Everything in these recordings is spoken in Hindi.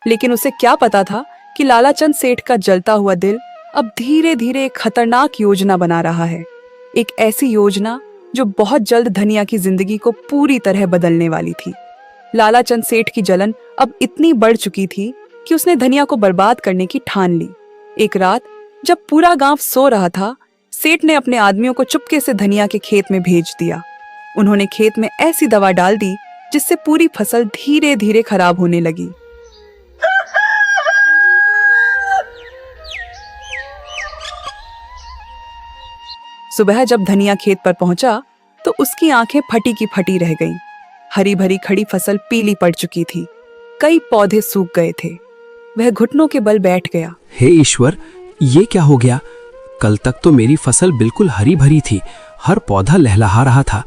लेकिन उसे क्या पता था कि लालाचंद सेठ का जलता हुआ दिल अब धीरे धीरे एक खतरनाक योजना बना रहा है। एक ऐसी योजना जो बहुत जल्द धनिया की जिंदगी को पूरी तरह बदलने वाली थी। लालाचंद सेठ की जलन अब इतनी बढ़ चुकी थी कि उसने धनिया को बर्बाद करने की ठान ली। एक रात जब पूरा गांव सो रहा था, सेठ ने अपने आदमियों को चुपके से धनिया के खेत में भेज दिया। उन्होंने खेत में ऐसी दवा डाल दी जिससे पूरी फसल धीरे धीरे खराब होने लगी। सुबह जब धनिया खेत पर पहुंचा तो उसकी आंखें फटी की फटी रह गईं। हरी भरी खड़ी फसल पीली पड़ चुकी थी, कई पौधे सूख गए थे। वह घुटनों के बल बैठ गया। हे ईश्वर, ये क्या हो गया? कल तक तो मेरी फसल बिल्कुल हरी भरी थी, हर पौधा लहलहा रहा था।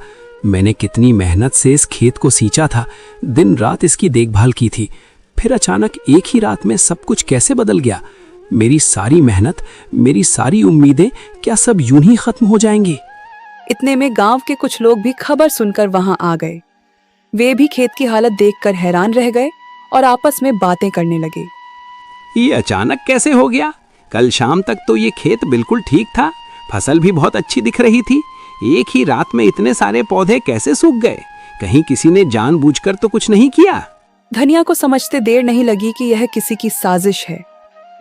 मैंने कितनी मेहनत से इस खेत को सींचा था, दिन रात इसकी देखभाल की थी। फिर अचानक एक ही रात में सब कुछ कैसे बदल गया? मेरी सारी मेहनत, मेरी सारी उम्मीदें क्या सब यूं ही खत्म हो जाएंगी? इतने में गांव के कुछ लोग भी खबर सुनकर वहां आ गए। वे भी खेत की हालत देखकर हैरान रह गए और आपस में बातें करने लगे। ये अचानक कैसे हो गया? कल शाम तक तो ये खेत बिल्कुल ठीक था, फसल भी बहुत अच्छी दिख रही थी। एक ही रात में इतने सारे पौधे कैसे सूख गए? कहीं किसी ने जानबूझकर तो कुछ नहीं किया? धनिया को समझते देर नहीं लगी कि यह किसी की साजिश है।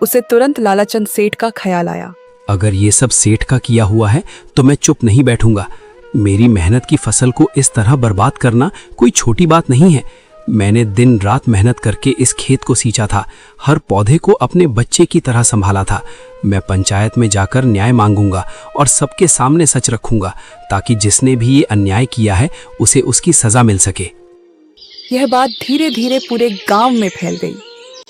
उसे तुरंत लालाचंद सेठ का ख्याल आया। अगर ये सब सेठ का किया हुआ है तो मैं चुप नहीं बैठूंगा। मेरी मेहनत की फसल को इस तरह बर्बाद करना कोई छोटी बात नहीं है। मैंने दिन रात मेहनत करके इस खेत को सींचा था, हर पौधे को अपने बच्चे की तरह संभाला था। मैं पंचायत में जाकर न्याय मांगूंगा और सबके सामने सच रखूंगा, ताकि जिसने भी ये अन्याय किया है उसे उसकी सजा मिल सके। यह बात धीरे धीरे पूरे गांव में फैल गई।